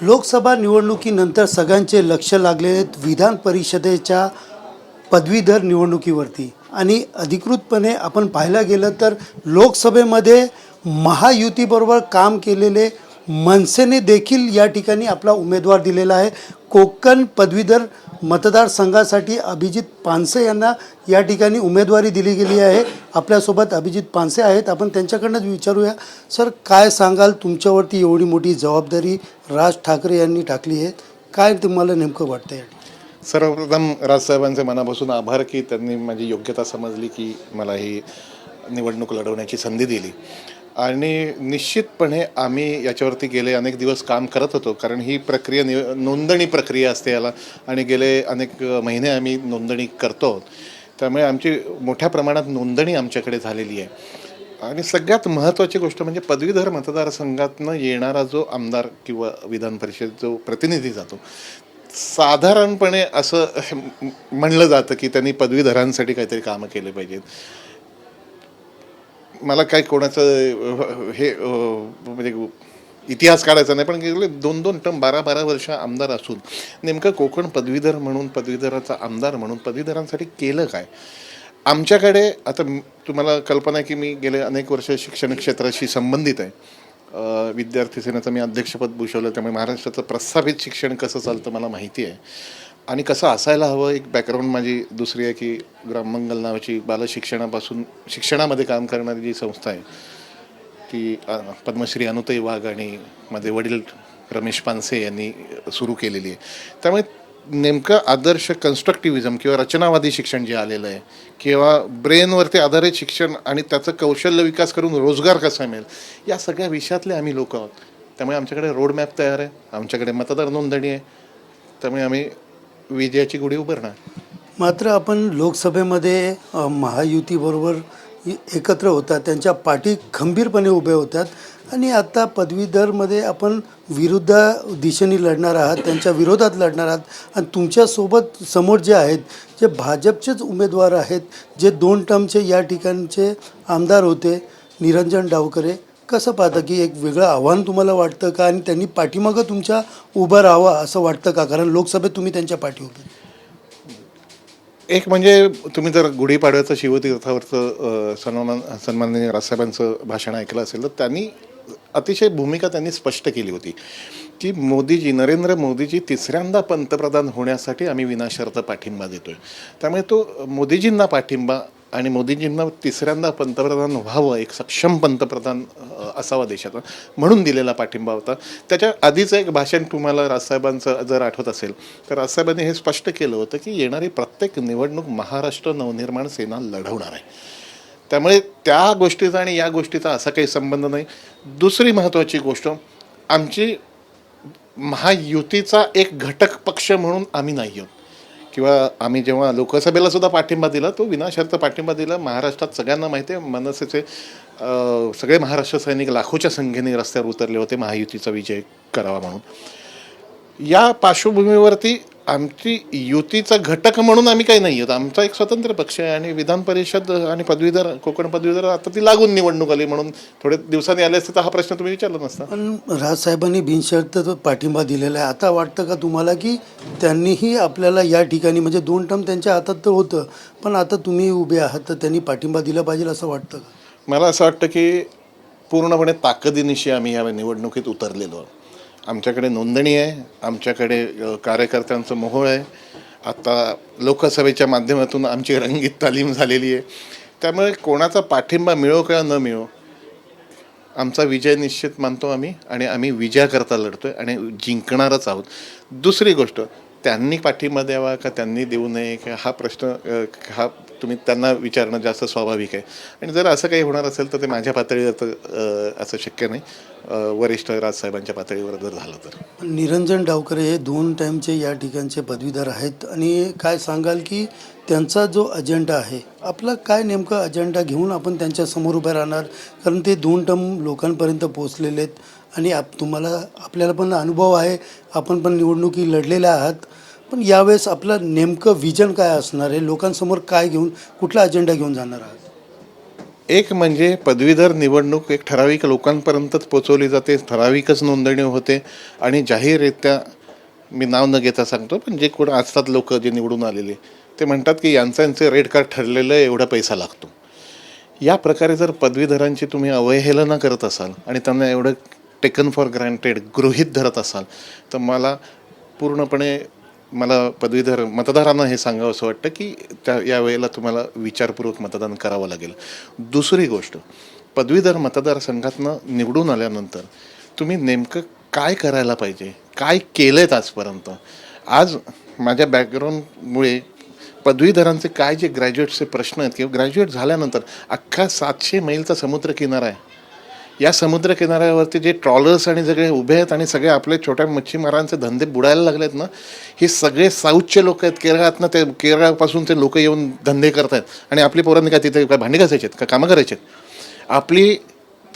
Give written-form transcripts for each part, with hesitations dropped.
लोकसभा निवडणुकीनंतर सगळ्यांचे लक्ष लागलेले विधान परिषदेच्या पदवीधर निवडणुकीवरती आणि अधिकृतपणे आपण पाहायला गेलं तर लोकसभेमध्ये महायुतीबरोबर काम केलेले मनसेने देखील या ठिकाणी आपला उमेदवार दिलेला आहे. कोकण पदवीधर मतदारसंघासाठी अभिजित पानसे यांना या ठिकाणी उमेदवारी दिली गेली आहे. आपल्यासोबत अभिजित पानसे आहेत, आपण त्यांच्याकडनंच विचारूया. सर, काय सांगाल, तुमच्यावरती एवढी मोठी जबाबदारी राज ठाकरे यांनी टाकली आहे, काय तुम्हाला नेमकं वाटतं? सर्वप्रथम राजसाहेबांचे मनापासून आभार की त्यांनी माझी योग्यता समजली की मला ही निवडणूक लढवण्याची संधी दिली. आणि निश्चितपणे आम्ही याच्यावरती गेले अनेक दिवस काम करत होतो, कारण ही प्रक्रिया नोंदणी प्रक्रिया असते याला, आणि गेले अनेक महिने आम्ही नोंदणी करतो. त्यामुळे आमची मोठ्या प्रमाणात नोंदणी आमच्याकडे झालेली आहे. आणि सगळ्यात महत्त्वाची गोष्ट म्हणजे पदवीधर मतदारसंघातनं येणारा जो आमदार किंवा विधान परिषद जो प्रतिनिधी जातो, साधारणपणे असं म्हणलं जातं की त्यांनी पदवीधरांसाठी काहीतरी कामं केले पाहिजेत. मला काय कोणाचं हे म्हणजे इतिहास काढायचा नाही, पण गेले 2-2 टर्म 12-12 वर्ष आमदार असून नेमकं कोकण पदवीधर म्हणून, पदवीधराचा आमदार म्हणून पदवीधरांसाठी केलं काय? आमच्याकडे आता तुम्हाला कल्पना आहे की मी गेले अनेक वर्ष शिक्षण क्षेत्राशी संबंधित आहे. विद्यार्थी सेनेचं मी अध्यक्षपद भूषवलं, त्यामुळे महाराष्ट्राचं प्रस्थापित शिक्षण कसं चालतं मला माहिती आहे आणि कसं असायला हवं. एक बॅकग्राऊंड माझी दुसरी आहे की ग्राममंगल नावाची बालशिक्षणापासून शिक्षणामध्ये काम करणारी जी संस्था आहे ती पद्मश्री अनुताई वाघ आणि माझे वडील रमेश पानसे यांनी सुरू केलेली आहे. त्यामुळे नेमकं आदर्श कन्स्ट्रक्टिव्हिजम किंवा रचनावादी शिक्षण जे आलेलं आहे किंवा ब्रेनवरती आधारित शिक्षण आणि त्याचं कौशल्य विकास करून रोजगार कसा मिळेल, या सगळ्या विषयातले आम्ही लोक आहोत. त्यामुळे आमच्याकडे रोडमॅप तयार आहे, आमच्याकडे मतदार नोंदणी आहे. त्यामुळे आम्ही विजयाची गुढी उभारणार. मात्र आपण लोकसभेमध्ये महायुतीबरोबर एकत्र होतात, त्यांच्या पाठी खंबीरपणे उभे होतात आणि आता पदवीधरमध्ये आपण विरुद्ध दिशेने लढणार आहात, त्यांच्या विरोधात लढणार आहात. आणि तुमच्यासोबत समोर जे आहेत, जे भाजपचेच उमेदवार आहेत, जे 2 टर्मचे या ठिकाणचे आमदार होते, निरंजन डावखरे, कसं पाहता की एक वेगळं आव्हान तुम्हाला वाटतं का? आणि त्यांनी पाठीमागं तुमच्या उभं राहावं असं वाटतं का? कारण लोकसभेत तुम्ही त्यांच्या पाठी उभे. एक म्हणजे तुम्ही जर गुढीपाडव्याचं शिवतीर्थावरचं सन्माननीय राजसाहेबांचं भाषण ऐकलं असेल तर त्यांनी अतिशय भूमिका त्यांनी स्पष्ट केली होती की नरेंद्र मोदीजी तिसऱ्यांदा पंतप्रधान होण्यासाठी आम्ही विनाशर्त पाठिंबा देतोय. त्यामुळे तो मोदीजींना पाठिंबा आणि मोदीजींना तिसऱ्यांदा पंतप्रधान व्हावं, एक सक्षम पंतप्रधान असावा देशाचा, म्हणून दिलेला पाठिंबा होता. त्याच्या आधीचं एक भाषण तुम्हाला राजसाहेबांचं जर आठवत असेल तर राजसाहेबांनी हे स्पष्ट केलं होतं की येणारी प्रत्येक निवडणूक महाराष्ट्र नवनिर्माण सेना लढवणार आहे. त्यामुळे त्या गोष्टीचा आणि या गोष्टीचा असा काही संबंध नाही. दुसरी महत्त्वाची गोष्ट, आमची महायुतीचा एक घटक पक्ष म्हणून आम्ही नाही आहोत किंवा आम्ही जेव्हा लोकसभेला सुद्धा पाठिंबा दिला तो विनाशर्त पाठिंबा दिला. महाराष्ट्रात सगळ्यांना माहिती आहे, मनसेचे सगळे महाराष्ट्र सैनिक लाखोच्या संख्येने रस्त्यावर उतरले होते महायुतीचा विजय करावा म्हणून. या पार्श्वभूमीवरती आमची युतीचा घटक म्हणून आम्ही काही नाही आहोत. आमचा एक स्वतंत्र पक्ष आहे आणि विधान परिषद आणि पदवीधर, कोकण पदवीधर आता ती लागून निवडणूक आली म्हणून थोडे दिवसांनी आले असते तर हा प्रश्न तुम्ही विचारला नसता. पण राजसाहेबांनी बिनशर्त पाठिंबा दिलेला आहे. आता वाटतं का तुम्हाला की त्यांनीही आपल्याला या ठिकाणी, म्हणजे 2 टर्म त्यांच्या हातात तर होतं, पण आता तुम्ही उभे आहात तर त्यांनी पाठिंबा दिला पाहिजे असं वाटतं का? मला असं वाटतं की पूर्णपणे ताकदीनिशी आम्ही या निवडणुकीत उतरलेलो आहोत. आमच्याकडे नोंदणी आहे, आमच्याकडे कार्यकर्त्यांचं मोहोळ आहे. आता लोकसभेच्या माध्यमातून आमची रंगीत तालीम झालेली आहे. त्यामुळे कोणाचा पाठिंबा मिळो किंवा न मिळो, आमचा विजय निश्चित मानतो आम्ही आणि आम्ही विजयाकरता लढतोय आणि जिंकणारच आहोत. दुसरी गोष्ट, त्यांनी पाठिंबा द्यावा का त्यांनी देऊ नये का हा प्रश्न हा तुम्ही त्यांना विचारणं जास्त स्वाभाविक आहे. आणि जर असं काही होणार असेल तर ते माझ्या पातळीवर तर असं शक्य नाही. वरिष्ठ राजसाहेबांच्या पातळीवर जर झालं तर. निरंजन डावखरे हे 2 टाईमचे या ठिकाणचे पदवीधर आहेत आणि काय सांगाल की त्यांचा जो अजेंडा आहे, आपला काय नेमका अजेंडा घेऊन आपण त्यांच्यासमोर उभे राहणार? कारण ते 2 टर्म लोकांपर्यंत पोचलेले आहेत आणि तुम्हाला, आपल्याला पण अनुभव आहे, आपण पण निवडणुकी लढलेल्या आहात. पण यावेळेस आपलं नेमकं विजन काय असणार आहे? लोकांसमोर काय घेऊन, कुठला अजेंडा घेऊन जाणार आहात? एक म्हणजे पदवीधर निवडणूक एक ठराविक लोकांपर्यंतच पोचवली जाते, ठराविकच नोंदणी होते आणि जाहीररित्या मी नाव न घेता सांगतो, पण जे कोण असतात लोक जे निवडून आलेले ते म्हणतात की यांचं रेट कार्ड ठरलेलं आहे, एवढा पैसा लागतो. या प्रकारे जर पदवीधरांची तुम्ही अवहेलना करत असाल आणि त्यांना एवढं टेकन फॉर ग्रँटेड गृहीत धरत असाल तर पूर्णपणे मला पदवीधर मतदारांना हे सांगावं असं वाटतं की यावेळेला तुम्हाला विचारपूर्वक मतदान करावं लागेल. दुसरी गोष्ट, पदवीधर मतदारसंघातनं निवडून आल्यानंतर तुम्ही नेमकं काय करायला पाहिजे, काय केलं आहेत आजपर्यंत. आज माझ्या बॅकग्राऊंडमुळे पदवीधरांचे काय जे ग्रॅज्युएट्सचे प्रश्न आहेत किंवा ग्रॅज्युएट झाल्यानंतर अख्खा 700 मैलचा समुद्रकिनारा आहे. या समुद्रकिनाऱ्यावरती जे ट्रॉलर्स आणि सगळे उभे आहेत आणि सगळे आपले छोट्या मच्छीमारांचे धंदे बुडायला लागलेत ना, हे सगळे साऊथचे लोक आहेत. केरळातनं ते केरळापासून ते लोक येऊन धंदे करत आहेत आणि आपली पोरांनी काय तिथे काय भांडी घासायचे आहेत का कामं करायचे आहेत. आपली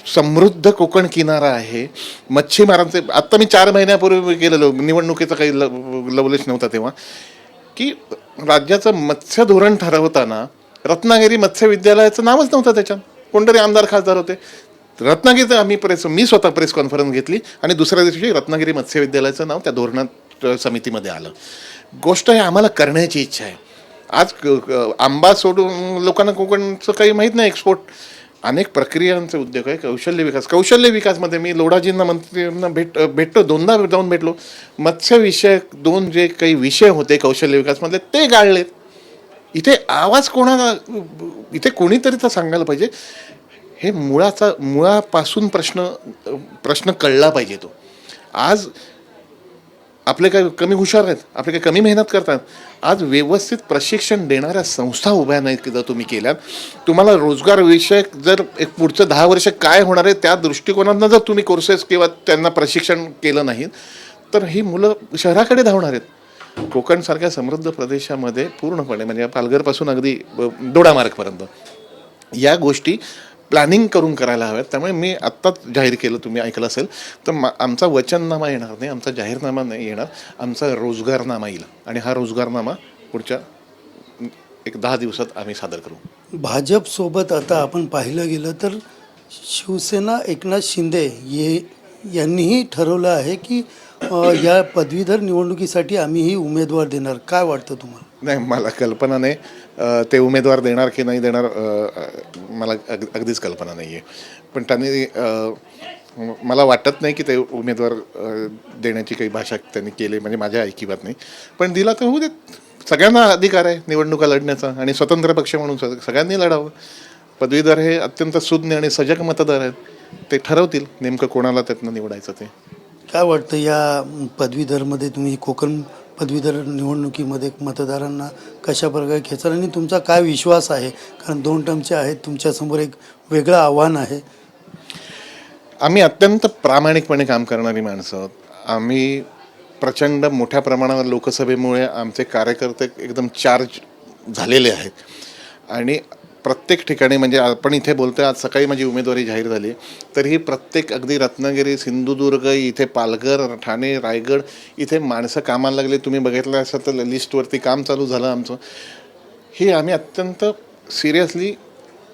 समृद्ध कोकण किनारा आहे. मच्छीमारांचे आत्ता मी 4 महिन्यापूर्वी गेलेलो, निवडणुकीचा काही लवलेश नव्हता तेव्हा, की राज्याचं मत्स्य धोरण ठरवताना रत्नागिरी मत्स्य विद्यालयाचं नावच नव्हतं त्याच्यात. कोणतरी आमदार खासदार होते रत्नागिरीचं. मी स्वतः प्रेस कॉन्फरन्स घेतली आणि दुसऱ्या दिवशी रत्नागिरी मत्स्य विद्यालयाचं नाव त्या धोरणात समितीमध्ये आलं. गोष्ट हे आम्हाला करण्याची इच्छा आहे. आज आंबा सोडून लोकांना कोकणचं काही माहीत नाही. एक्सपोर्ट अनेक प्रक्रियांचे उद्योग आहे. कौशल्य विकासमध्ये मी लोढाजींना मंत्र्यांना भेटतो, 2दा जाऊन भेटलो. मत्स्यविषयक 2 जे काही विषय होते कौशल्य विकासमधले ते गाळलेत. इथे आवाज कोणाला, इथे कोणीतरी तर सांगायला पाहिजे. हे मुळापासून प्रश्न कळला पाहिजे. तो आज आपले काय कमी हुशार आहेत, आपले काय कमी मेहनत करतात. आज व्यवस्थित प्रशिक्षण देणाऱ्या संस्था उभ्या नाहीत जर तुम्ही केल्यात. तुम्हाला रोजगार विषयक जर एक पुढचं 10 वर्ष काय होणार आहे त्या दृष्टिकोनातनं जर तुम्ही कोर्सेस किंवा त्यांना प्रशिक्षण केलं नाही तर ही मुलं शहराकडे धावणार आहेत. कोकणसारख्या समृद्ध प्रदेशामध्ये पूर्णपणे म्हणजे पालघरपासून अगदी दोडामार्गपर्यंत या गोष्टी प्लॅनिंग करून करायला हव्यात. त्यामुळे मी आत्ताच जाहीर केलं, तुम्ही ऐकलं असेल तर आमचा वचननामा येणार नाही, आमचा जाहीरनामा नाही येणार, आमचा रोजगारनामा येईल आणि हा रोजगारनामा पुढच्या 10 दिवसात आम्ही सादर करू. भाजपसोबत आता आपण पाहिलं गेलं तर शिवसेना एकनाथ शिंदे यांनीही ठरवलं आहे की या पदवीधर निवडणुकीसाठी आम्हीही उमेदवार देणार. काय वाटतं तुम्हाला? नाही, मला कल्पना नाही ते उमेदवार देणार की नाही देणार, मला अगदीच कल्पना नाही आहे. पण त्यांनी मला वाटत नाही की ते उमेदवार देण्याची काही भाषा त्यांनी केली, म्हणजे माझ्या ऐकिवात नाही. पण दिला तर होऊ देत. सगळ्यांना अधिकार आहे निवडणुका लढण्याचा आणि स्वतंत्र पक्ष म्हणून सगळ्यांनी लढावं. पदवीधर हे अत्यंत सुज्ञ आणि सजग मतदार आहेत. ते ठरवतील नेमकं कोणाला त्यातनं निवडायचं ते. काय वाटतं या पदवीधरमध्ये तुम्ही कोकण पदवीधर निवडणुकीमध्ये मतदारांना कशा प्रकारे खेचाल आणि तुमचा काय विश्वास आहे? कारण 2 टर्मचे आहेत, तुमच्यासमोर एक वेगळं आव्हान आहे. आम्ही अत्यंत प्रामाणिकपणे काम करणारी माणसं आहोत. आम्ही प्रचंड मोठ्या प्रमाणावर लोकसभेमुळे आमचे कार्यकर्ते एकदम चार्ज झालेले आहेत आणि प्रत्येक ठिकाणी म्हणजे आपण इथे बोलतोय, आज सकाळी माझी उमेदवारी जाहीर झाली तर ही प्रत्येक अगदी रत्नागिरी, सिंधुदुर्ग, इथे पालघर, ठाणे, रायगड इथे माणसं कामाला लागले. तुम्ही बघितलं असं तर लिस्टवरती काम चालू झालं आमचं. हे आम्ही अत्यंत सिरियसली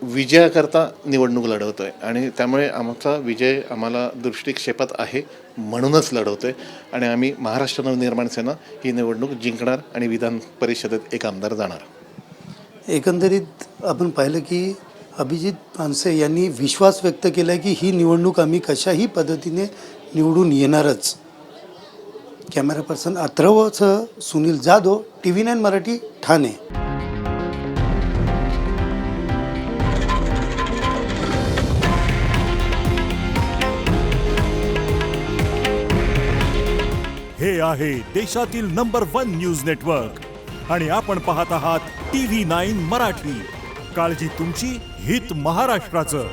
विजयाकरता निवडणूक लढवतोय आणि त्यामुळे आमचा विजय आम्हाला दृष्टिक्षेपात आहे म्हणूनच लढवतोय आणि आम्ही महाराष्ट्र नवनिर्माण सेना ही निवडणूक जिंकणार आणि विधान परिषदेत एक आमदार जाणार. एकंदरीत आपण पाहिलं की अभिजित पानसे यांनी विश्वास व्यक्त केला की ही निवडणूक आम्ही कशाही पद्धतीने निवडून येणारच. कॅमेरा पर्सन अथर्वसह सुनील जाधव, TV9 मराठी, ठाणे. हे आहे देशातील नंबर 1 न्यूज नेटवर्क आणि आपण पाहत आहात TV9 मराठी. काळजी तुमची, हित महाराष्ट्राचं.